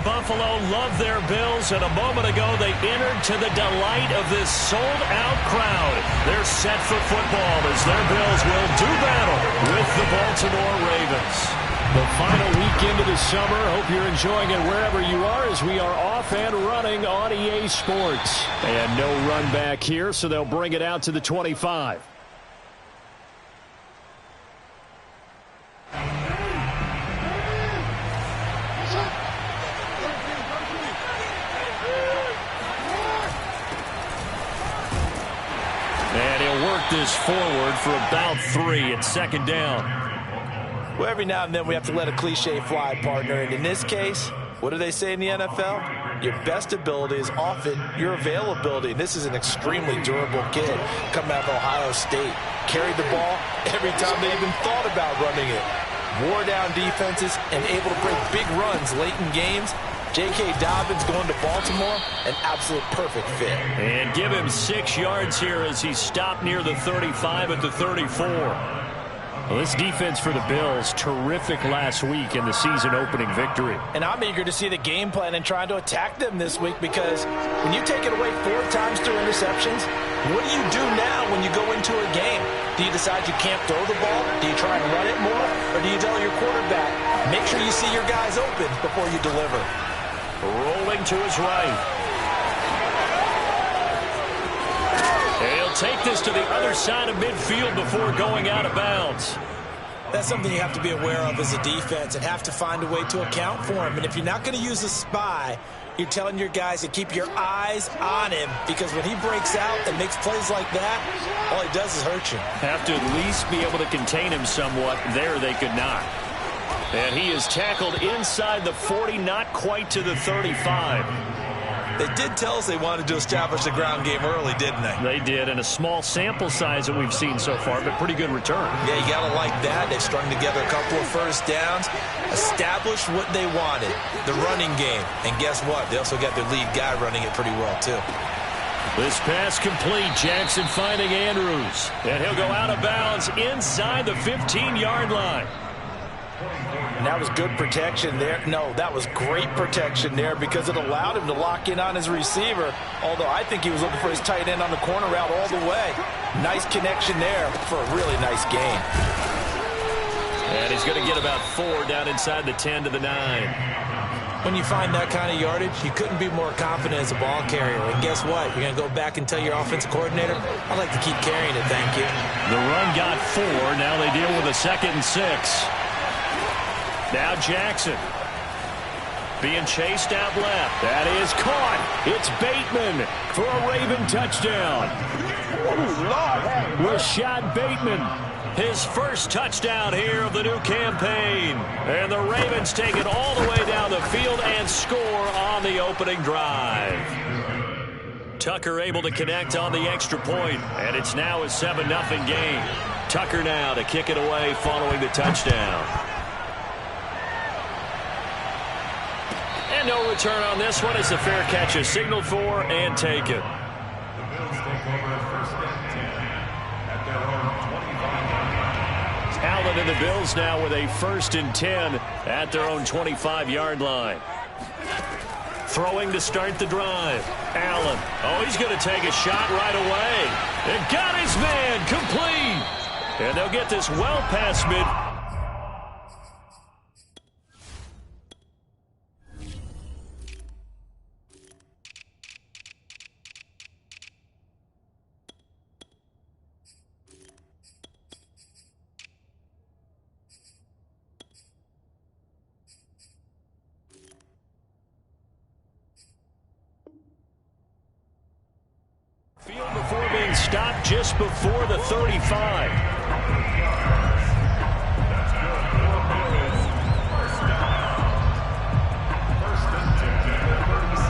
Buffalo love their Bills, and a moment ago they entered to the delight of this sold-out crowd. They're set for football as their Bills will do battle with the Baltimore Ravens. The final week into the summer. Hope you're enjoying it wherever you are as we are off and running on EA Sports. And no run back here, so they'll bring it out to the 25. And he'll work this forward for about 3 at second down. Well, every now and then we have to let a cliche fly, partner. And in this case, what do they say in the NFL? Your best ability is often your availability. And this is an extremely durable kid coming out of Ohio State. Carried the ball every time they even thought about running it. Wore down defenses and able to break big runs late in games. J.K. Dobbins going to Baltimore, an absolute perfect fit. And give him 6 yards here as he stopped near the 35 at the 34. Well, this defense for the Bills, terrific last week in the season-opening victory. And I'm eager to see the game plan and trying to attack them this week because when you take it away 4 times through interceptions, what do you do now when you go into a game? Do you decide you can't throw the ball? Do you try and run it more? Or do you tell your quarterback, make sure you see your guys open before you deliver? Rolling to his right. He'll take this to the other side of midfield before going out of bounds. That's something you have to be aware of as a defense and have to find a way to account for him. And if you're not going to use a spy, you're telling your guys to keep your eyes on him because when he breaks out and makes plays like that, all he does is hurt you. Have to at least be able to contain him somewhat. There they could not. And he is tackled inside the 40, not quite to the 35. They did tell us they wanted to establish the ground game early, didn't they? They did, and a small sample size that we've seen so far, but pretty good return. Yeah, you got to like that. They've strung together a couple of first downs, established what they wanted, the running game. And guess what? They also got their lead guy running it pretty well, too. This pass complete. Jackson finding Andrews. And he'll go out of bounds inside the 15-yard line. And that was good protection there. No, that was great protection there because it allowed him to lock in on his receiver, although I think he was looking for his tight end on the corner route all the way. Nice connection there for a really nice gain. And he's going to get about 4 down inside the 10 to the 9. When you find that kind of yardage, you couldn't be more confident as a ball carrier. And guess what? You're going to go back and tell your offensive coordinator, I'd like to keep carrying it, thank you. The run got 4. Now they deal with a 2nd and 6. Now Jackson being chased out left. That is caught. It's Bateman for a Raven touchdown. Rashad Bateman, his first touchdown here of the new campaign. And the Ravens take it all the way down the field and score on the opening drive. Tucker able to connect on the extra point, and it's now a 7-0 game. Tucker now to kick it away following the touchdown. And no return on this one as the fair catch is signaled for and taken. Allen and the Bills now with a 1st and 10 at their own 25-yard line. Throwing to start the drive. Allen. Oh, he's going to take a shot right away. And got his man complete. And they'll get this well past mid. Field before being stopped just before the 35.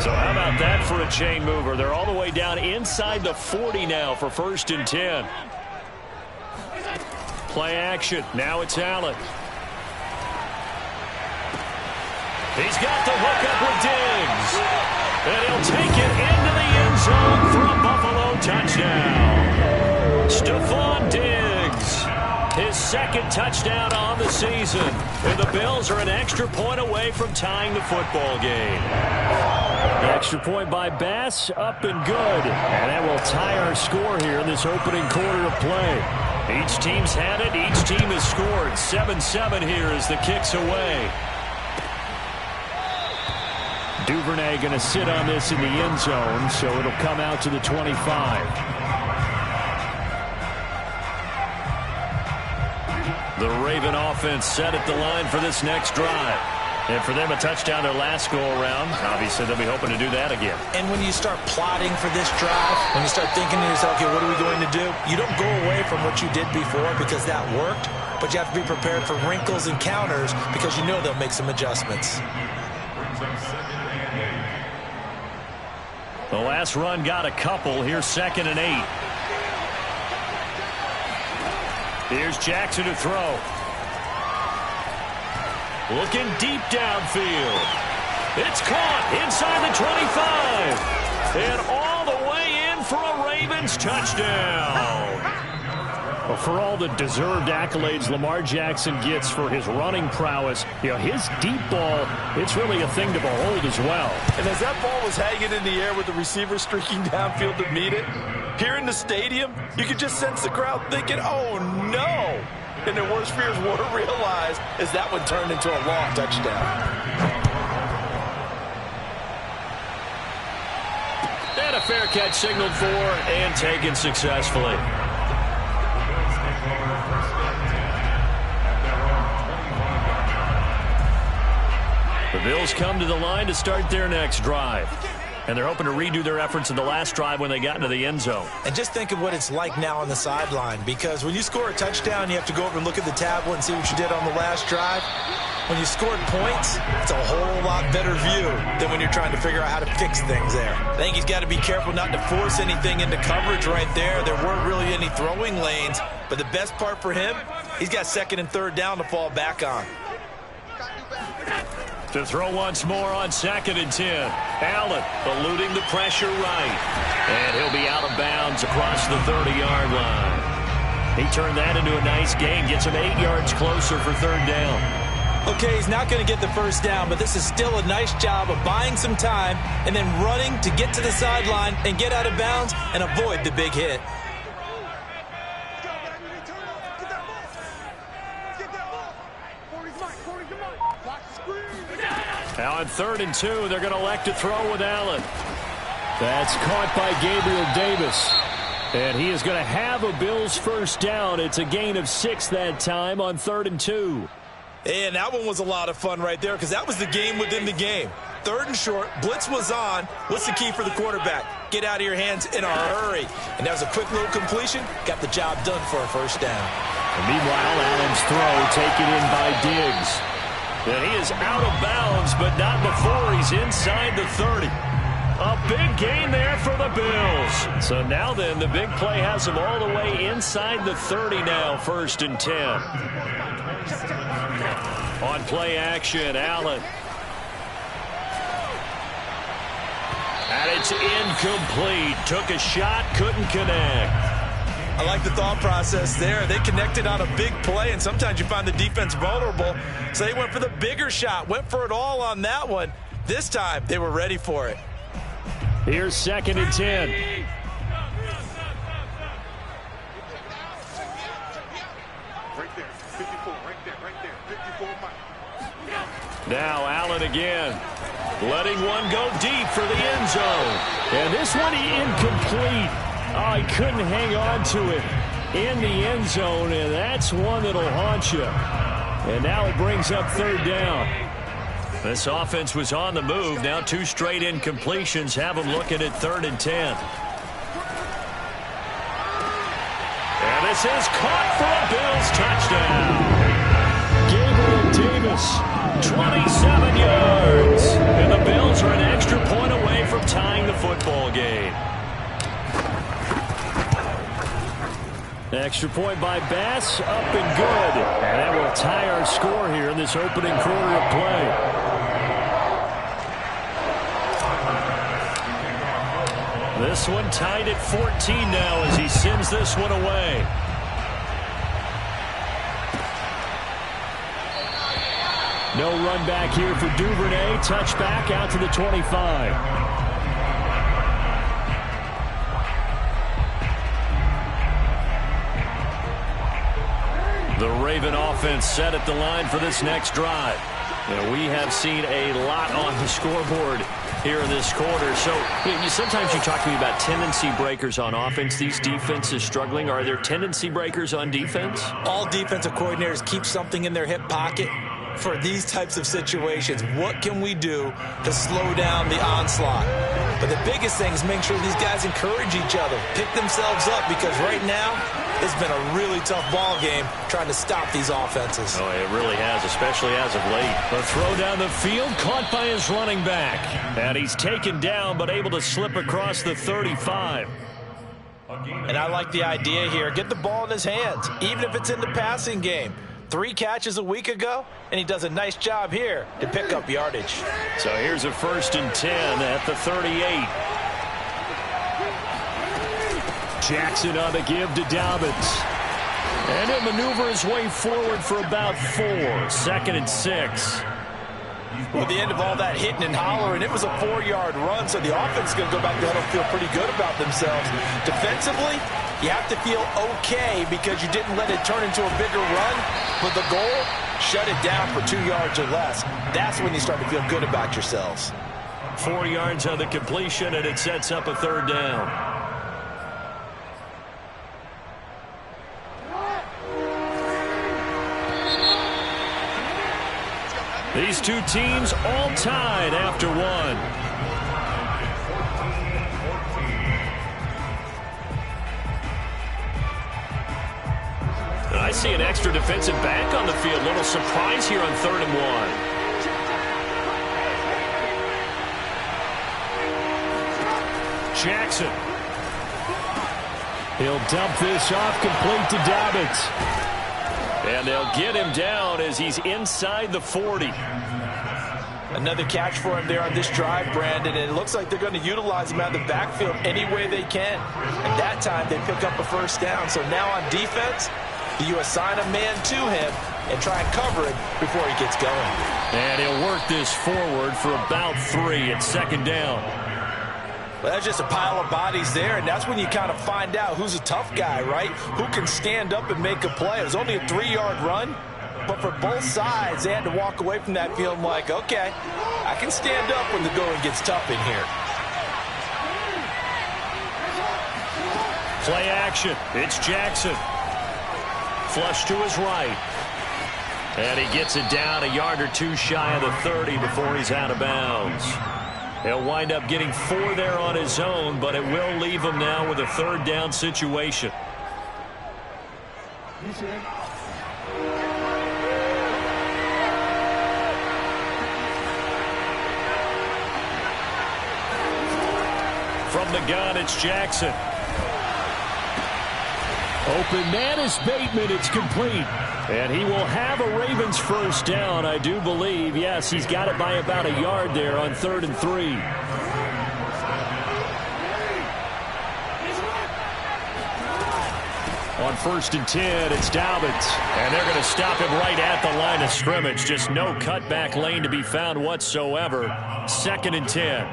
So how about that for a chain mover? They're all the way down inside the 40 now for 1st and 10. Play action. Now it's Allen. He's got the hook up with Diggs. And he'll take it into the end zone for a Buffalo touchdown. Stephon Diggs, his second touchdown on the season. And the Bills are an extra point away from tying the football game. The extra point by Bass, up and good. And that will tie our score here in this opening quarter of play. Each team's had it. Each team has scored. 7-7 here as the kick's away. Duvernay going to sit on this in the end zone, so it'll come out to the 25. The Raven offense set at the line for this next drive. And for them, a touchdown their last go-around. Obviously, they'll be hoping to do that again. And when you start plotting for this drive, when you start thinking to yourself, okay, what are we going to do? You don't go away from what you did before because that worked, but you have to be prepared for wrinkles and counters because you know they'll make some adjustments. The last run got a couple. Here's 2nd and 8. Here's Jackson to throw. Looking deep downfield. It's caught inside the 25. And all the way in for a Ravens touchdown. Well, for all the deserved accolades Lamar Jackson gets for his running prowess, his deep ball, it's really a thing to behold as well. And as that ball was hanging in the air with the receiver streaking downfield to meet it, here in the stadium, you could just sense the crowd thinking, oh, no. And their worst fears were realized as that one turned into a long touchdown. And a fair catch signaled for and taken successfully. The Bills come to the line to start their next drive. And they're hoping to redo their efforts in the last drive when they got into the end zone. And just think of what it's like now on the sideline, because when you score a touchdown, you have to go over and look at the tablet and see what you did on the last drive. When you scored points, it's a whole lot better view than when you're trying to figure out how to fix things there. I think he's got to be careful not to force anything into coverage right there. There weren't really any throwing lanes, but the best part for him, he's got 2nd and 3rd down to fall back on. To throw once more on 2nd and 10. Allen eluding the pressure right. And he'll be out of bounds across the 30-yard line. He turned that into a nice gain. Gets him 8 yards closer for 3rd down. Okay, he's not going to get the first down, but this is still a nice job of buying some time and then running to get to the sideline and get out of bounds and avoid the big hit. Now on 3rd and 2, they're going to elect to throw with Allen. That's caught by Gabriel Davis. And he is going to have a Bills first down. It's a gain of 6 that time on 3rd and 2. And that one was a lot of fun right there because that was the game within the game. 3rd and short, blitz was on. What's the key for the quarterback? Get out of your hands in a hurry. And that was a quick little completion. Got the job done for a first down. And meanwhile, Allen's throw taken in by Diggs. And he is out of bounds, but not before he's inside the 30. A big gain there for the Bills. So now then, the big play has him all the way inside the 30 now, 1st and 10. On play action, Allen. And it's incomplete. Took a shot, couldn't connect. I like the thought process there. They connected on a big play, and sometimes you find the defense vulnerable. So they went for the bigger shot, went for it all on that one. This time, they were ready for it. Here's 2nd and 10. Right there, 54, right there, 54. Now Allen again. Letting one go deep for the end zone. And this one incomplete. Oh, he couldn't hang on to it in the end zone, and that's one that'll haunt you. And now it brings up 3rd down. This offense was on the move. Now 2 straight incompletions have them looking at 3rd and 10. And this is caught for a Bills touchdown. Gabriel Davis, 27 yards. And the Bills are an extra point away from tying the football game. Extra point by Bass, up and good. And that will tie our score here in this opening quarter of play. This one tied at 14 now as he sends this one away. No run back here for Duvernay. Touchback out to the 25. The Raven offense set at the line for this next drive. And we have seen a lot on the scoreboard here in this quarter. So sometimes you talk to me about tendency breakers on offense. These defenses struggling. Are there tendency breakers on defense? All defensive coordinators keep something in their hip pocket for these types of situations. What can we do to slow down the onslaught? But the biggest thing is making sure these guys encourage each other, pick themselves up, because right now it's been a really tough ball game trying to stop these offenses. Oh, it really has, especially as of late. A throw down the field, caught by his running back. And he's taken down, but able to slip across the 35. And I like the idea here. Get the ball in his hands, even if it's in the passing game. 3 catches a week ago, and he does a nice job here to pick up yardage. So here's a 1st and 10 at the 38. Jackson on the give to Dobbins. And he'll maneuver his way forward for about 4. 2nd and 6. With the end of all that hitting and hollering, it was a 4-yard run, so the offense is going to go back to huddle, feel pretty good about themselves. Defensively, you have to feel okay because you didn't let it turn into a bigger run. But the goal, shut it down for 2 yards or less. That's when you start to feel good about yourselves. 4 yards on the completion, and it sets up a 3rd down. These two teams all tied after 1. I see an extra defensive back on the field. Little surprise here on 3rd and 1. Jackson. He'll dump this off, complete to Dobbins. And they'll get him down as he's inside the 40. Another catch for him there on this drive, Brandon, and it looks like they're going to utilize him out of the backfield any way they can. And that time they pick up a 1st down. So now on defense, you assign a man to him and try and cover it before he gets going. And he'll work this forward for about 3 at 2nd down. Well, that's just a pile of bodies there, and that's when you kind of find out who's a tough guy, right? Who can stand up and make a play. It was only a 3-yard run, but for both sides, they had to walk away from that feeling like, okay, I can stand up when the going gets tough in here. Play action. It's Jackson. Flush to his right. And he gets it down a yard or 2 shy of the 30 before he's out of bounds. He'll wind up getting 4 there on his own, but it will leave him now with a 3rd down situation. From the gun, it's Jackson. Open man is Bateman. It's complete. And he will have a Ravens 1st down, I do believe. Yes, he's got it by about a yard there on 3rd and 3. On 1st and 10, it's Dobbins. And they're going to stop him right at the line of scrimmage. Just no cutback lane to be found whatsoever. 2nd and 10.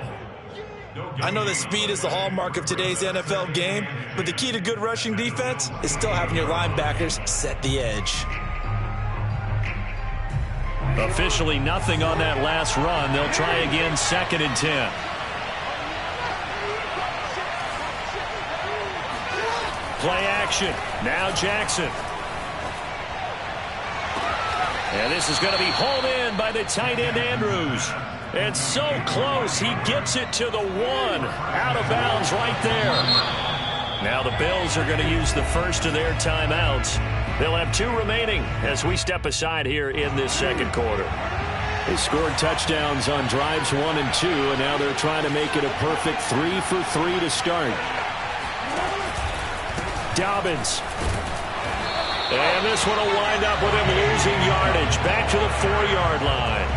I know that speed is the hallmark of today's NFL game, but the key to good rushing defense is still having your linebackers set the edge. Officially nothing on that last run. They'll try again, 2nd and 10. Play action. Now Jackson. And this is going to be hauled in by the tight end Andrews. It's so close. He gets it to the 1. Out of bounds right there. Now the Bills are going to use the first of their timeouts. They'll have 2 remaining as we step aside here in this 2nd quarter. They scored touchdowns on drives 1 and 2, and now they're trying to make it a perfect 3 for 3 to start. Dobbins. And this one will wind up with him losing yardage back to the 4-yard line.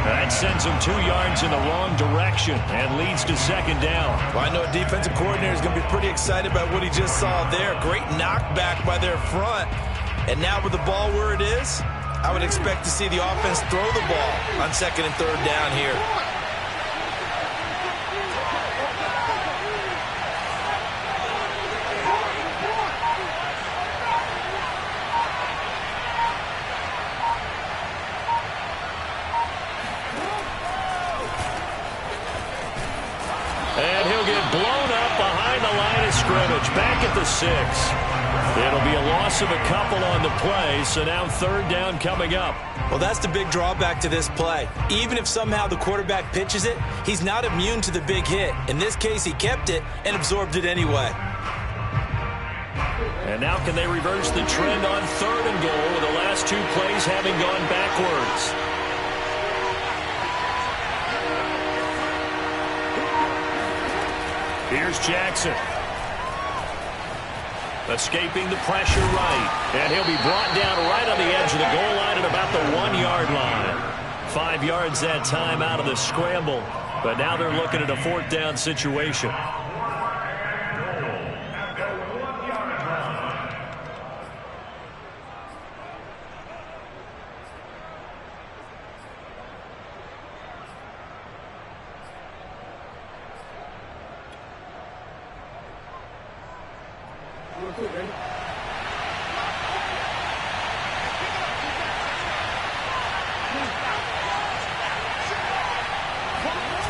That sends him 2 yards in the wrong direction and leads to 2nd down. Well, I know a defensive coordinator is going to be pretty excited about what he just saw there. Great knockback by their front. And now with the ball where it is, I would expect to see the offense throw the ball on 2nd and 3rd down here. And he'll get blown up behind the line of scrimmage, back at the 6. It'll be a loss of a couple on the play, so now 3rd down coming up. Well, that's the big drawback to this play. Even if somehow the quarterback pitches it, he's not immune to the big hit. In this case, he kept it and absorbed it anyway. And now can they reverse the trend on 3rd and goal with the last 2 plays having gone backwards? Here's Jackson. Escaping the pressure right. And he'll be brought down right on the edge of the goal line at about the 1-yard line. 5 yards that time out of the scramble. But now they're looking at a 4th down situation.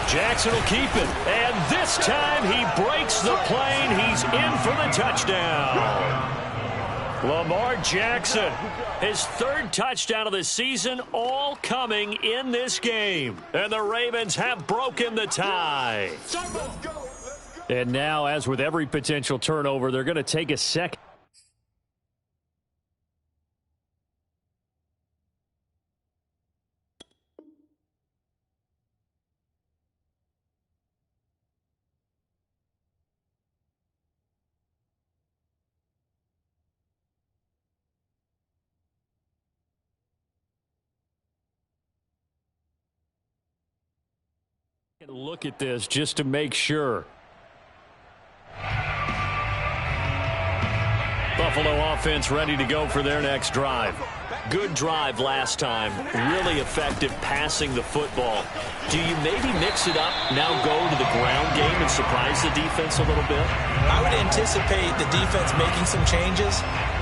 Jackson will keep it, and this time he breaks the plane. He's in for the touchdown. Lamar Jackson, his 3rd touchdown of the season, all coming in this game. And the Ravens have broken the tie. And now, as with every potential turnover, they're going to take a second. Look at this just to make sure. Buffalo offense ready to go for their next drive. Good drive last time. Really effective passing the football. Do you maybe mix it up, now go to the ground game and surprise the defense a little bit? I would anticipate the defense making some changes,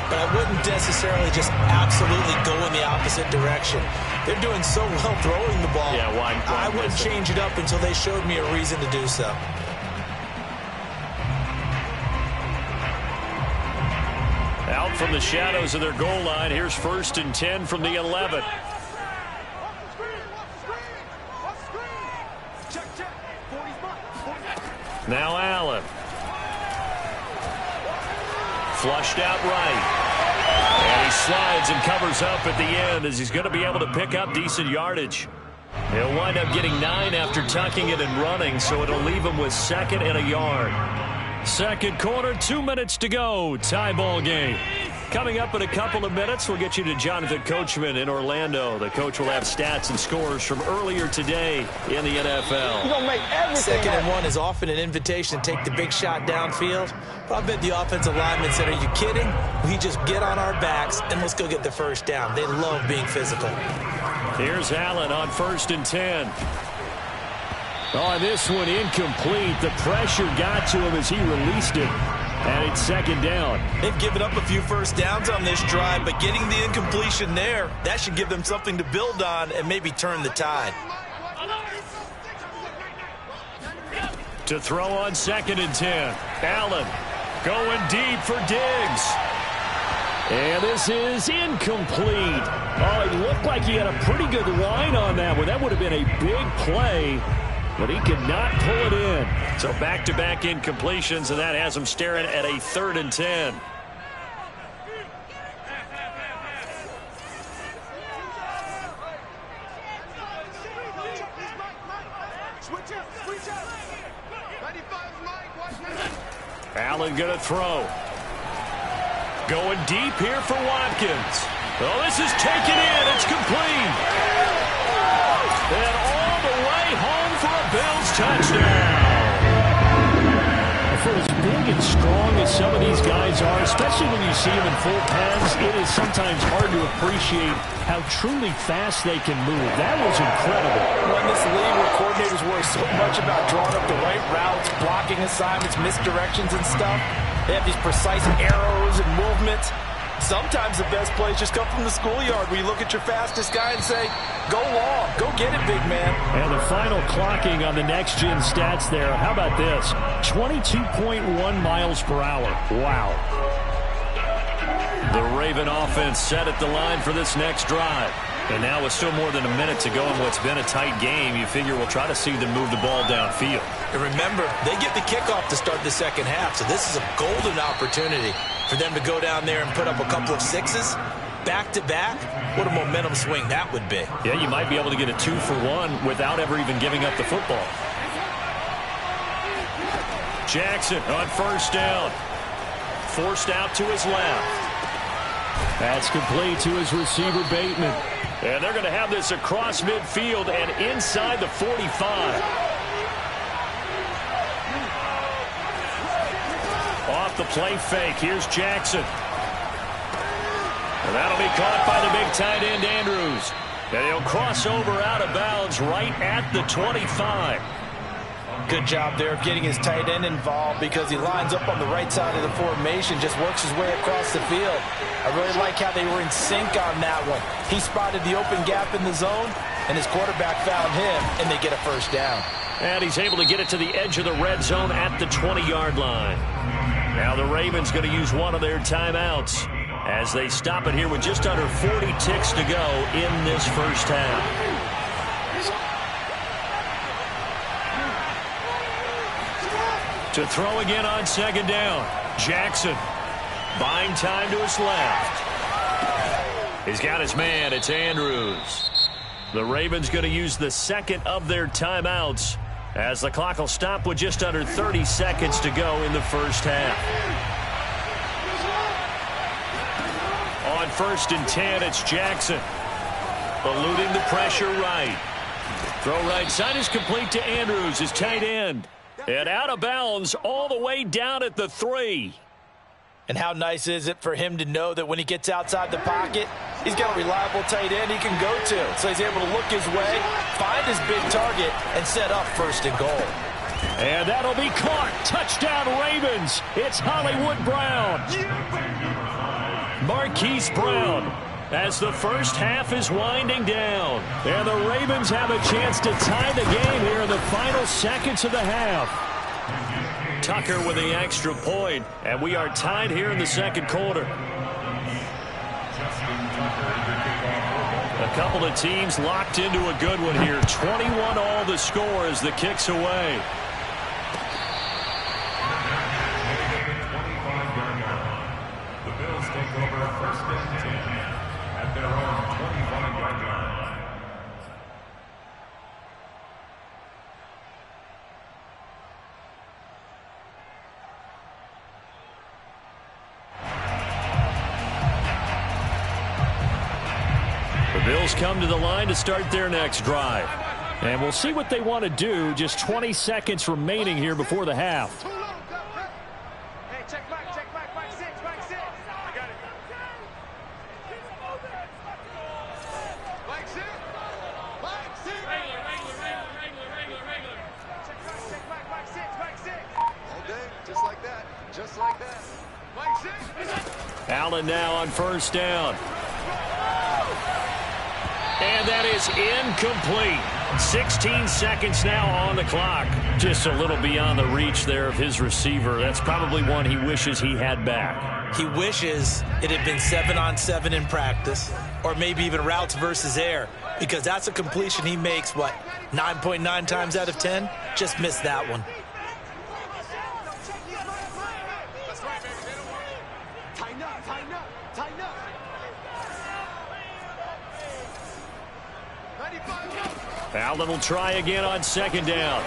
but I wouldn't necessarily just absolutely go in the opposite direction. They're doing so well throwing the ball. Yeah, why I wouldn't change it up until they showed me a reason to do so. Out from the shadows of their goal line, here's 1st and 10 from the 11. Now Allen. Flushed out right. And he slides and covers up at the end as he's going to be able to pick up decent yardage. He'll wind up getting 9 after tucking it and running, so it'll leave him with 2nd and a yard. 2nd quarter, 2 minutes to go. Tie ball game. Coming up in a couple of minutes, we'll get you to Jonathan Coachman in Orlando. The coach will have stats and scores from earlier today in the NFL. You're going to make everything 2nd and 1 is often an invitation to take the big shot downfield. But I bet the offensive lineman said, are you kidding? We just get on our backs and let's go get the 1st down. They love being physical. Here's Allen on 1st and 10. Oh, this one incomplete. The pressure got to him as he released it. And it's 2nd down. They've given up a few 1st downs on this drive, but getting the incompletion there, that should give them something to build on and maybe turn the tide. To throw on 2nd and 10. Allen going deep for Diggs. And this is incomplete. Oh, it looked like he had a pretty good line on that one. That would have been a big play, but he could not pull it in. So back-to-back incompletions, and that has him staring at a 3rd and 10. Allen going to throw. Going deep here for Watkins. Oh, this is taken in. It's complete. And all the way home for a Bills touchdown. for as big and strong as some of these guys are, especially when you see them in full pads, it is sometimes hard to appreciate how truly fast they can move. That was incredible. Well, in this league where coordinators worry so much about drawing up the right routes, blocking assignments, misdirections and stuff, they have these precise arrows and movements. Sometimes the best plays just come from the schoolyard where you look at your fastest guy and say, go long, go get it, big man. And the final clocking on the next-gen stats there, how about this? 22.1 miles per hour. Wow. The Raven offense set at the line for this next drive. And now with still more than a minute to go in what's been a tight game, you figure we'll try to see them move the ball downfield. And remember, they get the kickoff to start the second half, so this is a golden opportunity for them to go down there and put up a couple of sixes back-to-back. What a momentum swing that would be. Yeah, you might be able to get a 2-for-1 without ever even giving up the football. Jackson on first down. Forced out to his left. That's complete to his receiver, Bateman. And they're going to have this across midfield and inside the 45. Off the play fake. Here's Jackson. And that'll be caught by the big tight end, Andrews. And he'll cross over out of bounds right at the 25. Good job there of getting his tight end involved because he lines up on the right side of the formation, just works his way across the field. I really like how they were in sync on that one. He spotted the open gap in the zone, and his quarterback found him, and they get a first down. And he's able to get it to the edge of the red zone at the 20-yard line. Now the Ravens going to use one of their timeouts as they stop it here with just under 40 ticks to go in this first half. To throw again on second down. Jackson. Buying time to his left. He's got his man. It's Andrews. The Ravens going to use the second of their timeouts as the clock will stop with just under 30 seconds to go in the first half. On first and 10, it's Jackson. Eluding the pressure right. Throw right side is complete to Andrews, his tight end. And out of bounds all the way down at the 3. And how nice is it for him to know that when he gets outside the pocket, he's got a reliable tight end he can go to. So he's able to look his way, find his big target, and set up first and goal. And that'll be caught. Touchdown Ravens. It's Hollywood Brown. Marquise Brown as the first half is winding down. And the Ravens have a chance to tie the game here in the final seconds of the half. Tucker with the extra point, and we are tied here in the second quarter. A couple of teams locked into a good one here. 21 all the score as the kick's away. The Bills take over first and 10 at their own 25-yard line. The Bills come to the line to start their next drive. And we'll see what they want to do. Just 20 seconds remaining here before the half. Hey, check back, back six. I got it. Back six. Check back six. All day, just like that. Back six. Allen now on first down. And that is incomplete. 16 seconds now on the clock. Just a little beyond the reach there of his receiver. That's probably one he wishes he had back. He wishes it had been 7-on-7 in practice, or maybe even routes versus air, because that's a completion he makes, 9.9 times out of 10? Just missed that one. Tighten up. Allen will try again on second down.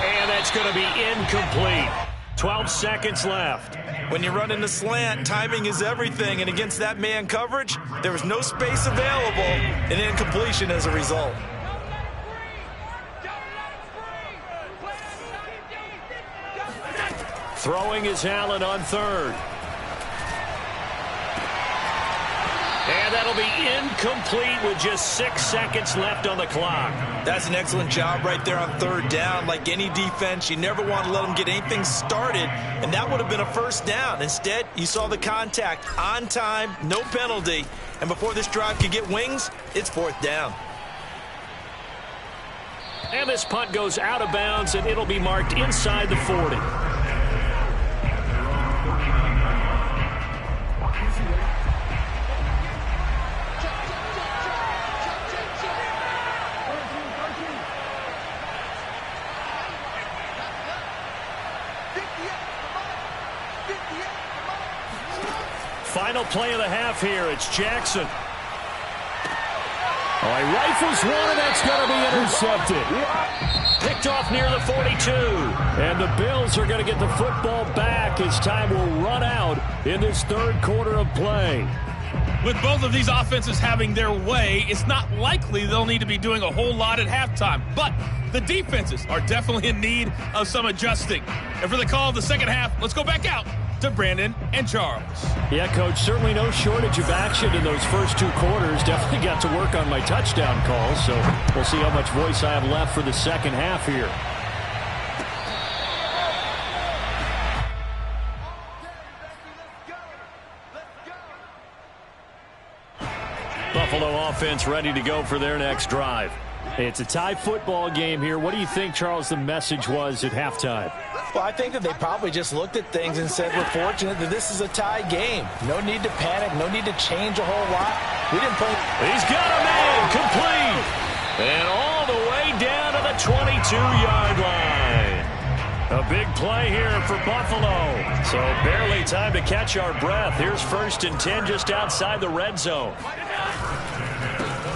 And that's going to be incomplete. 12 seconds left. When you run in the slant, timing is everything, and against that man coverage, there was no space available, and incompletion as a result. Throwing is Allen on third. And that'll be incomplete with just 6 seconds left on the clock. That's an excellent job right there on third down. Like any defense, you never want to let them get anything started, and that would have been a first down. Instead, you saw the contact on time, no penalty, and before this drive could get wings, it's fourth down. And this punt goes out of bounds, and it'll be marked inside the 40. Final play of the half here. It's Jackson. Oh, he rifles one, and that's going to be intercepted. Picked off near the 42. And the Bills are going to get the football back as time will run out in this third quarter of play. With both of these offenses having their way, it's not likely they'll need to be doing a whole lot at halftime. But the defenses are definitely in need of some adjusting. And for the call of the second half, let's go back out to Brandon and Charles. Yeah, Coach, certainly no shortage of action in those first two quarters. Definitely got to work on my touchdown calls, so we'll see how much voice I have left for the second half here. Buffalo offense ready to go for their next drive. It's a tie football game here. What do you think, Charles, the message was at halftime? Well, I think that they probably just looked at things and said, we're fortunate that this is a tie game. No need to panic. No need to change a whole lot. We didn't play. He's got a man complete. And all the way down to the 22-yard line. A big play here for Buffalo. So barely time to catch our breath. Here's 1st and 10 just outside the red zone.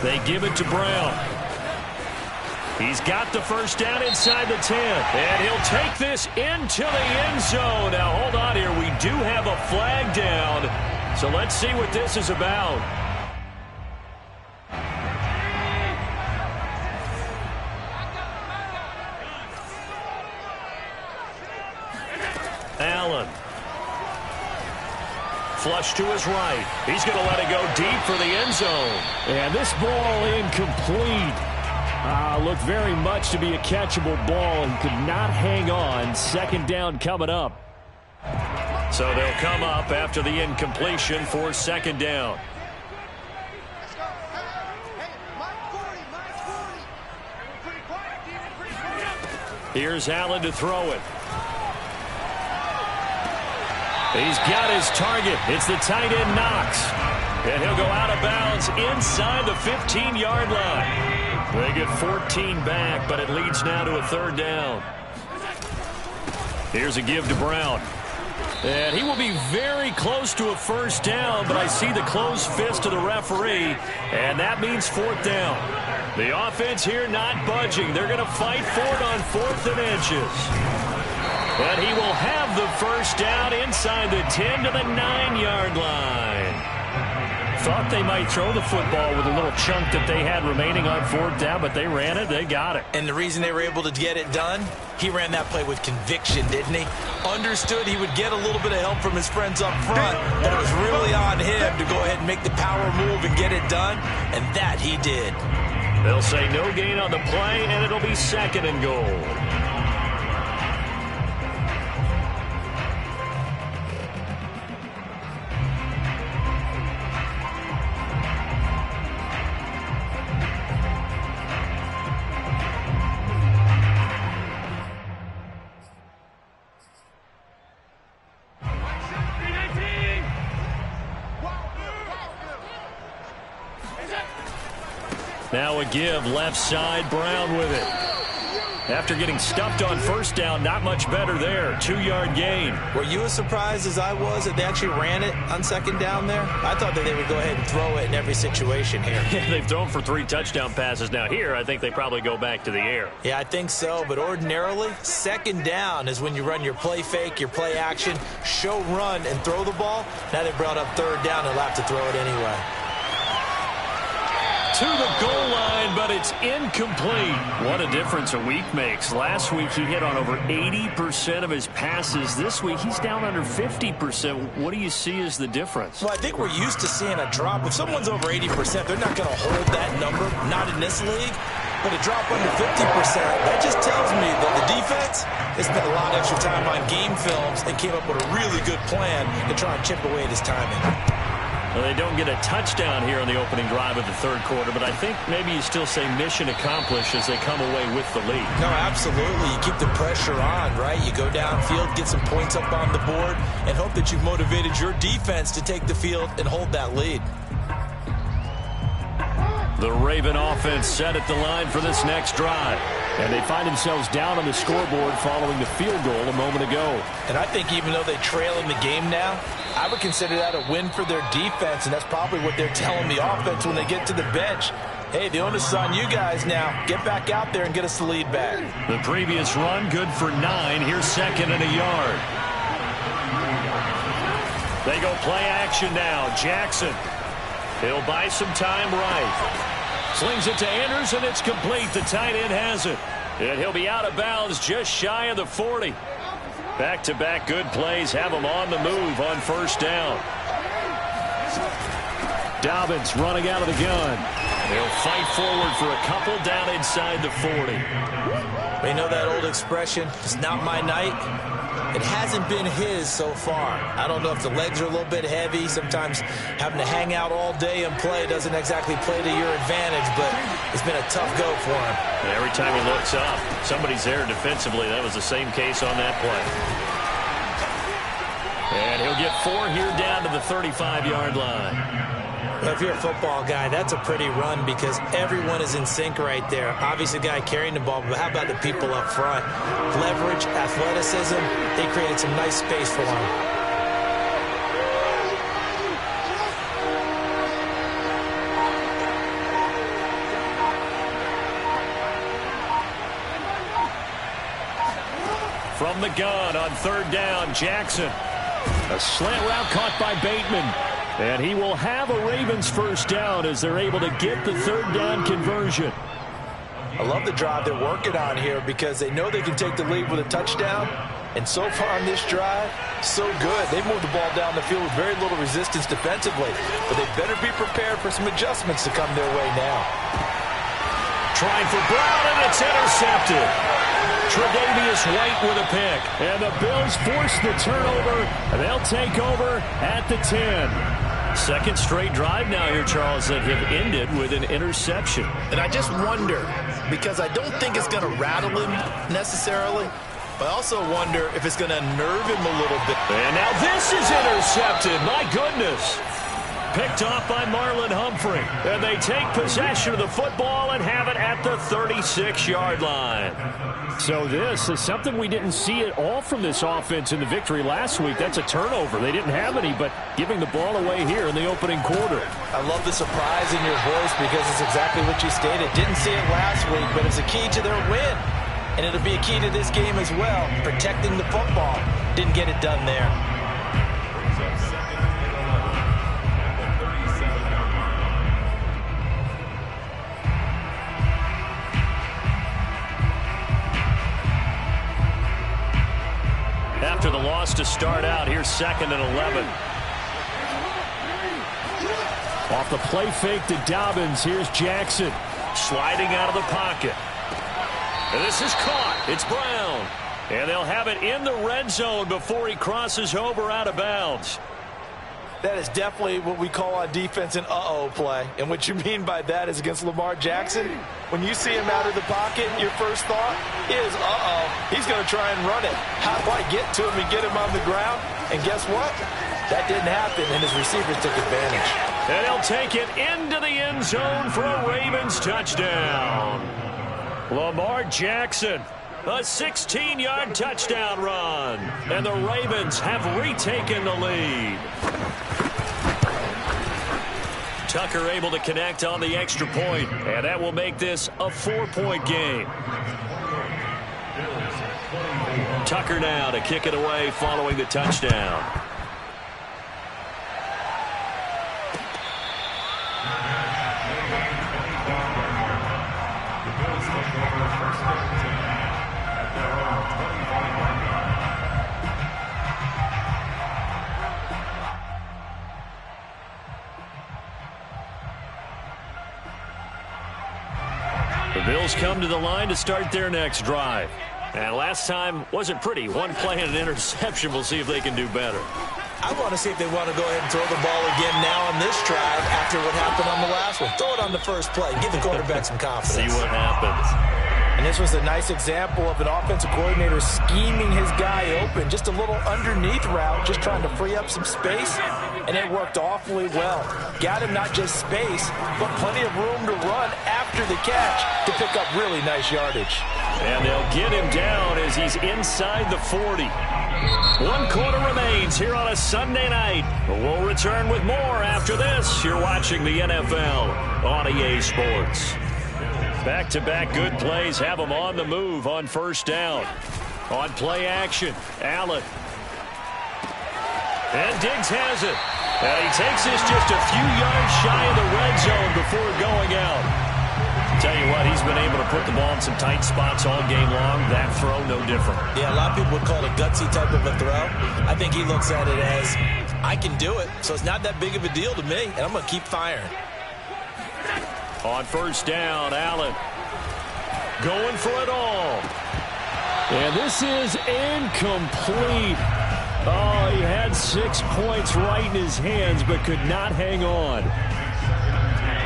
They give it to Brown. He's got the first down inside the 10. And he'll take this into the end zone. Now, hold on here. We do have a flag down. So let's see what this is about. Allen. Flush to his right. He's going to let it go deep for the end zone. And this ball incomplete. Looked very much to be a catchable ball and could not hang on. Second down coming up. So they'll come up after the incompletion for second down. Here's Allen to throw it. He's got his target. It's the tight end Knox. And he'll go out of bounds inside the 15-yard line. They get 14 back, but it leads now to a third down. Here's a give to Brown. And he will be very close to a first down, but I see the closed fist of the referee, and that means fourth down. The offense here not budging. They're going to fight for it on 4th and inches. And he will have the first down inside the 10 to the 9-yard line. Thought they might throw the football with a little chunk that they had remaining on 4th down, but they ran it. They got it. And the reason they were able to get it done, he ran that play with conviction, didn't he? Understood he would get a little bit of help from his friends up front, but it was really on him to go ahead and make the power move and get it done, and that he did. They'll say no gain on the play, and it'll be 2nd and goal. Now a give, left side, Brown with it. After getting stuffed on first down, not much better there. 2-yard gain. Were you as surprised as I was that they actually ran it on second down there? I thought that they would go ahead and throw it in every situation here. Yeah, they've thrown for 3 touchdown passes. Now here, I think they probably go back to the air. Yeah, I think so, but ordinarily, second down is when you run your play fake, your play action, show run, and throw the ball. Now they brought up third down and they'll have to throw it anyway. to the goal line, but it's incomplete. What a difference a week makes. Last week he hit on over 80% of his passes. This week he's down under 50%. What do you see as the difference? Well, I think we're used to seeing a drop. If someone's over 80%, they're not going to hold that number, not in this league. But a drop under 50%, that just tells me that the defense has spent a lot of extra time on game films and came up with a really good plan to try and chip away at his timing. Well, they don't get a touchdown here on the opening drive of the third quarter, but I think maybe you still say mission accomplished as they come away with the lead. No, absolutely. You keep the pressure on, right? You go downfield, get some points up on the board, and hope that you've motivated your defense to take the field and hold that lead. The Raven offense set at the line for this next drive. And they find themselves down on the scoreboard following the field goal a moment ago. And I think even though they trail in the game now, I would consider that a win for their defense, and that's probably what they're telling the offense when they get to the bench. Hey, the onus is on you guys now. Get back out there and get us the lead back. The previous run, good for 9. Here's 2nd and a yard. They go play action now. Jackson. He'll buy some time right. Slings it to Anders, and it's complete. The tight end has it. And he'll be out of bounds just shy of the 40. Back-to-back good plays have him on the move on first down. Dobbins running out of the gun. They'll fight forward for a couple down inside the 40. You know that old expression, it's not my night? It hasn't been his so far. I don't know if the legs are a little bit heavy. Sometimes having to hang out all day and play doesn't exactly play to your advantage, but it's been a tough go for him. And every time he looks up, somebody's there defensively. That was the same case on that play. And he'll get 4 here down to the 35-yard line. Well, if you're a football guy, that's a pretty run because everyone is in sync right there. Obviously, the guy carrying the ball, but how about the people up front? Leverage, athleticism, they created some nice space for him. From the gun on 3rd down, Jackson. A slant route caught by Bateman. And he will have a Ravens first down as they're able to get the 3rd down conversion. I love the drive they're working on here because they know they can take the lead with a touchdown. And so far on this drive, so good. They moved the ball down the field with very little resistance defensively. But they better be prepared for some adjustments to come their way now. Trying for Brown, and it's intercepted. Tre'Davious White with a pick. And the Bills force the turnover. And they'll take over at the 10. Second straight drive now here, Charles, that have ended with an interception. And I just wonder, because I don't think it's going to rattle him necessarily, but I also wonder if it's going to unnerve him a little bit. And now this is intercepted. My goodness. Picked off by Marlon Humphrey. And they take possession of the football and have it at the 36-yard line. So this is something we didn't see at all from this offense in the victory last week. That's a turnover. They didn't have any, but giving the ball away here in the opening quarter. I love the surprise in your voice because it's exactly what you stated. Didn't see it last week, but it's a key to their win. And it'll be a key to this game as well, protecting the football. Didn't get it done there. After the loss to start out, here's 2nd and 11. Off the play fake to Dobbins, here's Jackson. Sliding out of the pocket. And this is caught. It's Brown. And they'll have it in the red zone before he crosses over out of bounds. That is definitely what we call on defense an uh-oh play. And what you mean by that is against Lamar Jackson, when you see him out of the pocket, your first thought is, uh-oh, he's going to try and run it. How do I get to him and get him on the ground? And guess what? That didn't happen, and his receivers took advantage. And he'll take it into the end zone for a Ravens touchdown. Lamar Jackson, a 16-yard touchdown run. And the Ravens have retaken the lead. Tucker able to connect on the extra point, and that will make this a 4-point game. Tucker now to kick it away following the touchdown. Bills come to the line to start their next drive. And last time wasn't pretty. One play and an interception. We'll see if they can do better. I want to see if they want to go ahead and throw the ball again now on this drive after what happened on the last one. Throw it on the first play. Give the quarterback some confidence. See what happens. And this was a nice example of an offensive coordinator scheming his guy open. Just a little underneath route, just trying to free up some space, and it worked awfully well. Got him not just space, but plenty of room to run after the catch to pick up really nice yardage. And they'll get him down as he's inside the 40. 1 quarter remains here on a Sunday night. We'll return with more after this. You're watching the NFL on EA Sports. Back-to-back good plays have them on the move on first down. On play action, Allen. And Diggs has it. And he takes this just a few yards shy of the red zone before going out. Tell you what, he's been able to put the ball in some tight spots all game long. That throw, no different. Yeah, a lot of people would call it a gutsy type of a throw. I think he looks at it as, I can do it, so it's not that big of a deal to me, and I'm going to keep firing. On first down, Allen going for it all. And this is incomplete. Oh, he had 6 points right in his hands, but could not hang on.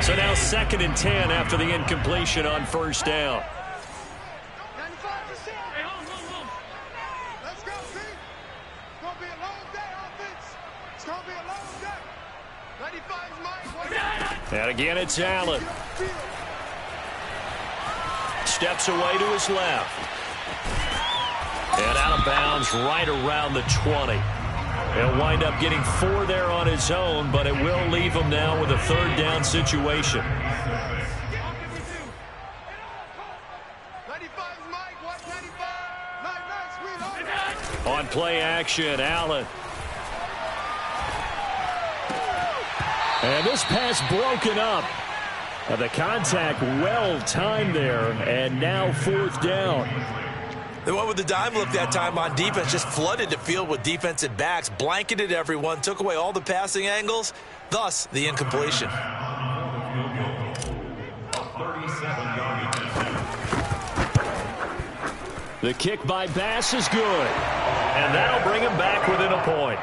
So now 2nd and 10 after the incompletion on first down. 95%. Let's go, Pete. It's going to be a long day, offense. It's going to be a long day. 95 is mine. And again, it's Allen. Steps away to his left. And out of bounds right around the 20. He'll wind up getting 4 there on his own, but it will leave him now with a 3rd down situation. 95 is Mike. What 95? Nice, sweetheart. On play action, Allen. And this pass broken up. The contact well timed there, and now 4th down. They went with the dime look that time on defense, just flooded the field with defensive backs, blanketed everyone, took away all the passing angles, thus the incompletion. The kick by Bass is good, and that'll bring him back within a point.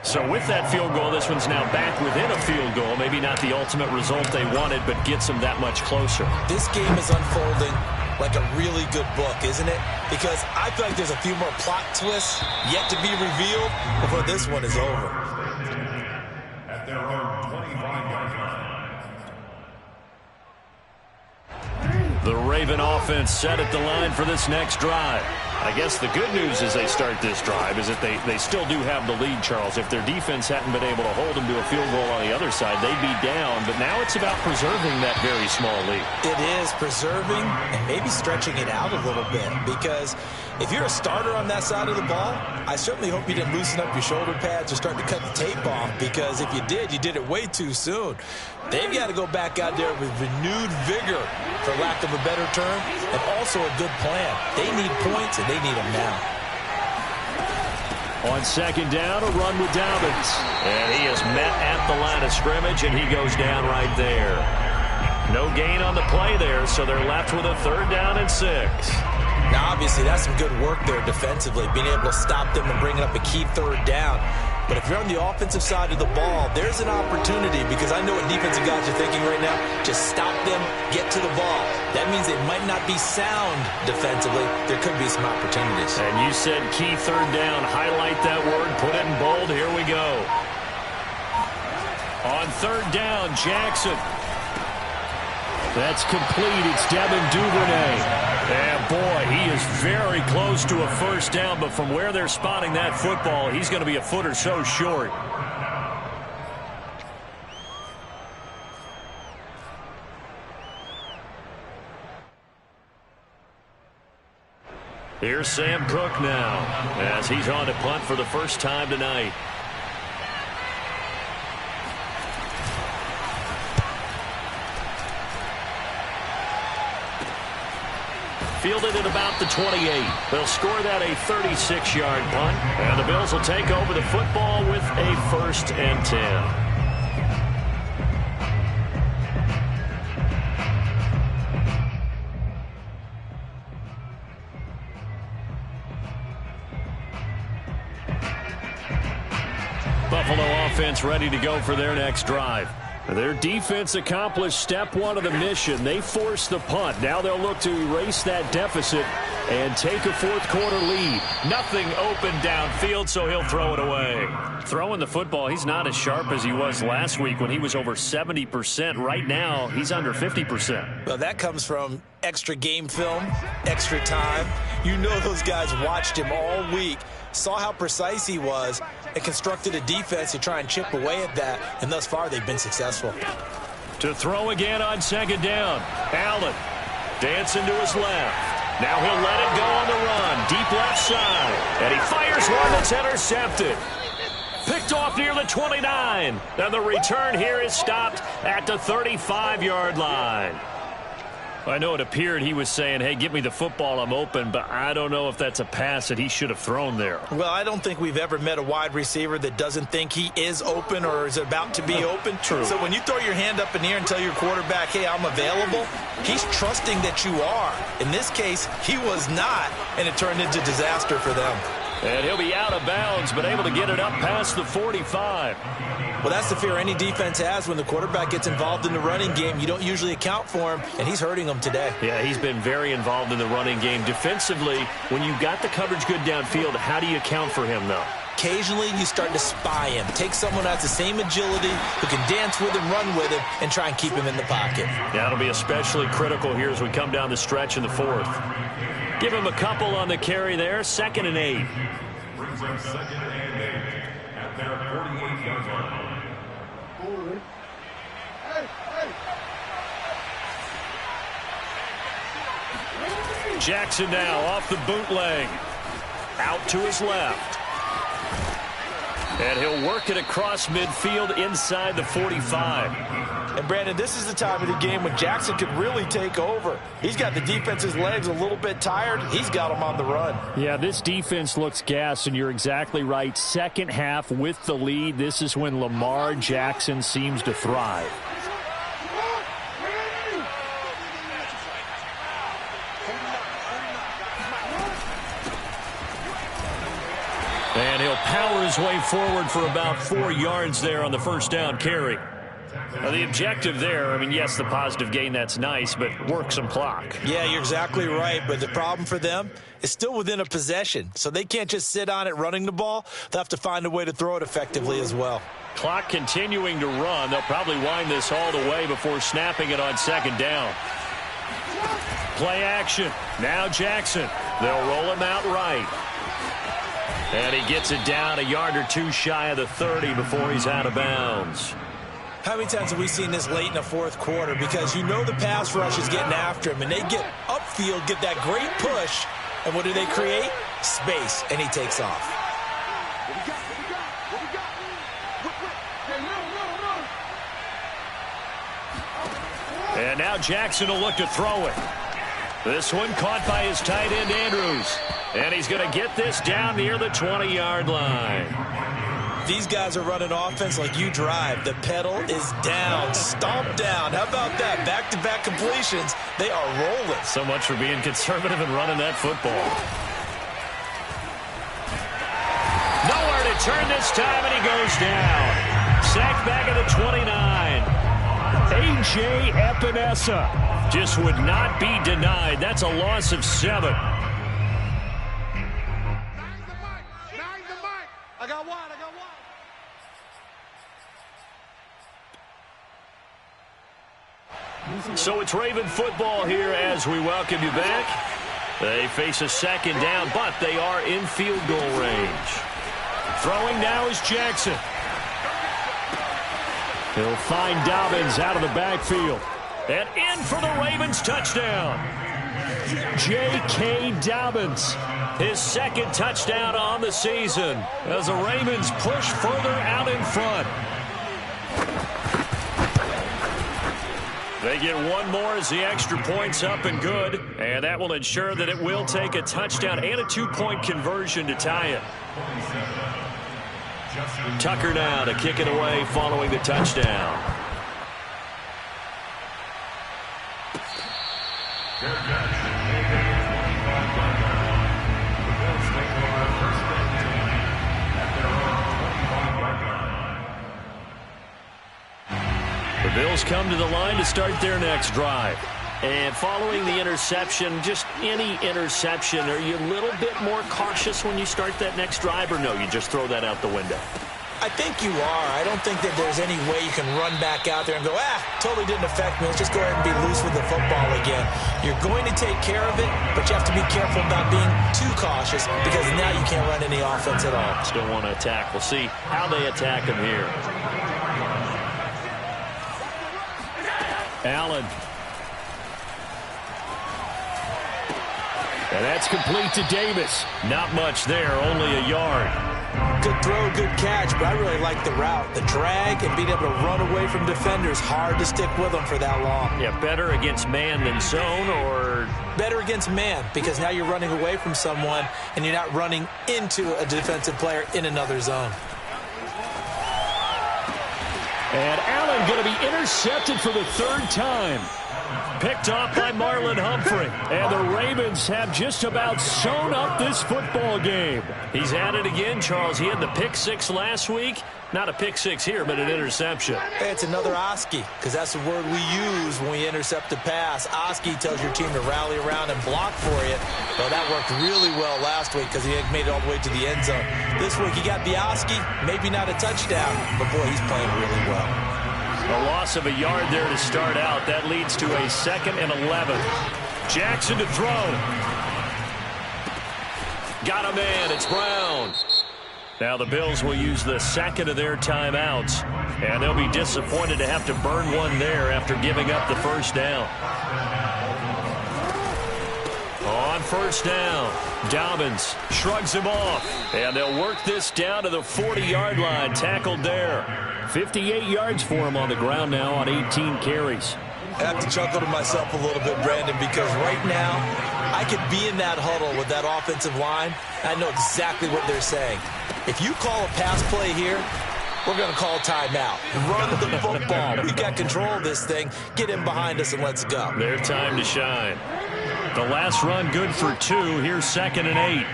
So with that field goal, this one's now back within a field goal. Maybe not the ultimate result they wanted, but gets them that much closer. This game is unfolding like a really good book, isn't it? Because I feel like there's a few more plot twists yet to be revealed before this one is over. At their own 25-yard line. The Raven offense set at the line for this next drive. I guess the good news as they start this drive is that they still do have the lead, Charles. If their defense hadn't been able to hold them to a field goal on the other side, they'd be down. But now it's about preserving that very small lead. It is preserving and maybe stretching it out a little bit, because if you're a starter on that side of the ball, I certainly hope you didn't loosen up your shoulder pads or start to cut the tape off, because if you did it way too soon. They've got to go back out there with renewed vigor, for lack of a better term, and also a good plan. They need points, and they need them now. On 2nd down, a run with Dobbins. And he is met at the line of scrimmage, and he goes down right there. No gain on the play there, so they're left with a 3rd down and 6. Now, obviously, that's some good work there defensively, being able to stop them and bringing up a key 3rd down. But if you're on the offensive side of the ball, there's an opportunity, because I know what defensive guys are thinking right now. Just stop them, get to the ball. That means they might not be sound defensively. There could be some opportunities. And you said key 3rd down. Highlight that word. Put it in bold. Here we go. On 3rd down, Jackson. That's complete. It's Devin Duvernay. And, boy, he is very close to a 1st down, but from where they're spotting that football, he's going to be a foot or so short. Here's Sam Cook now as he's on to punt for the first time tonight. Fielded at about the 28. They'll score that a 36-yard punt. And the Bills will take over the football with a 1st and 10. Buffalo offense ready to go for their next drive. Their defense accomplished step one of the mission. They forced the punt. Now they'll look to erase that deficit and take a fourth-quarter lead. Nothing open downfield, so he'll throw it away. Throwing the football, he's not as sharp as he was last week when he was over 70%. Right now, he's under 50%. Well, that comes from extra game film, extra time. You know those guys watched him all week, saw how precise he was, and constructed a defense to try and chip away at that, and thus far they've been successful. To throw again on second down. Allen dancing to his left. Now he'll let it go on the run. Deep left side. And he fires one that's intercepted. Picked off near the 29. And the return here is stopped at the 35-yard line. I know it appeared he was saying, hey, give me the football, I'm open, but I don't know if that's a pass that he should have thrown there. Well, I don't think we've ever met a wide receiver that doesn't think he is open or is about to be open. True. So when you throw your hand up in the air and tell your quarterback, hey, I'm available, he's trusting that you are. In this case, he was not, and it turned into disaster for them. And he'll be out of bounds, but able to get it up past the 45. Well, that's the fear any defense has when the quarterback gets involved in the running game. You don't usually account for him, and he's hurting them today. Yeah, he's been very involved in the running game. Defensively, when you got the coverage good downfield, how do you account for him, though? Occasionally, you start to spy him. Take someone who has the same agility, who can dance with him, run with him, and try and keep him in the pocket. Yeah, it'll be especially critical here as we come down the stretch in the fourth. Give him a couple on the carry there. 2nd and 8. Brings up 2nd and 8 at their 48-yard line. Jackson now off the bootleg. Out to his left. And he'll work it across midfield inside the 45. And, Brandon, this is the time of the game when Jackson could really take over. He's got the defense's legs a little bit tired. He's got them on the run. Yeah, this defense looks gassed, and you're exactly right. Second half with the lead, this is when Lamar Jackson seems to thrive. And he'll power his way forward for about 4 yards there on the first down carry. Now, the objective there, I mean, yes, the positive gain, that's nice, but work some clock. Yeah, you're exactly right, but the problem for them is still within a possession, so they can't just sit on it running the ball. They'll have to find a way to throw it effectively as well. Clock continuing to run. They'll probably wind this all the way before snapping it on second down. Play action. Now Jackson. They'll roll him out right. And he gets it down a yard or two shy of the 30 before he's out of bounds. How many times have we seen this late in the fourth quarter? Because you know the pass rush is getting after him, and they get upfield, get that great push, and what do they create? Space, and he takes off. And now Jackson will look to throw it. This one caught by his tight end, Andrews. And he's going to get this down near the 20-yard line. These guys are running offense like you drive. The pedal is down, stomp down. How about that? Back-to-back completions. They are rolling. So much for being conservative and running that football. Nowhere to turn this time, and he goes down. Sacked back at the 29. A.J. Epinesa just would not be denied. That's a loss of 7. So it's Raven football here as we welcome you back. They face a second down, but they are in field goal range. Throwing now is Jackson. He'll find Dobbins out of the backfield. And in for the Ravens touchdown. J.K. Dobbins, his second touchdown on the season as the Ravens push further out in front. They get one more as the extra point's up and good, and that will ensure that it will take a touchdown and a 2-point conversion to tie it. Tucker now to kick it away following the touchdown. Bills come to the line to start their next drive. And following the interception, just any interception, are you a little bit more cautious when you start that next drive, or no, you just throw that out the window? I think you are. I don't think that there's any way you can run back out there and go, totally didn't affect me. Let's just go ahead and be loose with the football again. You're going to take care of it, but you have to be careful about being too cautious because now you can't run any offense at all. Still want to attack. We'll see how they attack him here. Allen. And that's complete to Davis. Not much there, only a yard. Good throw, good catch, but I really like the route. The drag and being able to run away from defenders, hard to stick with them for that long. Yeah, better against man than zone, or? Better against man, because now you're running away from someone and you're not running into a defensive player in another zone. And Allen going to be intercepted for the third time. Picked off by Marlon Humphrey. And the Ravens have just about sewn up this football game. He's at it again, Charles. He had the pick six last week. Not a pick six here, but an interception. Hey, it's another Oski, because that's the word we use when we intercept a pass. Oski tells your team to rally around and block for you. Well, that worked really well last week because he had made it all the way to the end zone. This week, he got the Oski, maybe not a touchdown, but boy, he's playing really well. A loss of a yard there to start out. That leads to a 2nd and 11. Jackson to throw. Got a man. It's Brown. Now the Bills will use the second of their timeouts, and they'll be disappointed to have to burn one there after giving up the first down. On first down, Dobbins shrugs him off, and they'll work this down to the 40-yard line. Tackled there. 58 yards for him on the ground now on 18 carries. I have to chuckle to myself a little bit, Brandon, because right now I could be in that huddle with that offensive line. I know exactly what they're saying. If you call a pass play here, we're going to call a timeout. Run the football. We've got control of this thing. Get in behind us and let's go. Their time to shine. The last run good for 2. Here's 2nd and 8.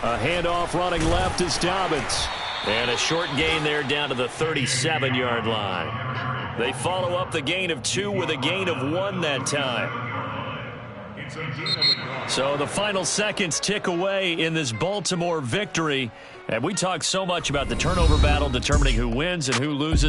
A handoff running left is Dobbins. And a short gain there down to the 37-yard line. They follow up the gain of 2 with a gain of 1 that time. So the final seconds tick away in this Baltimore victory. And we talk so much about the turnover battle determining who wins and who loses.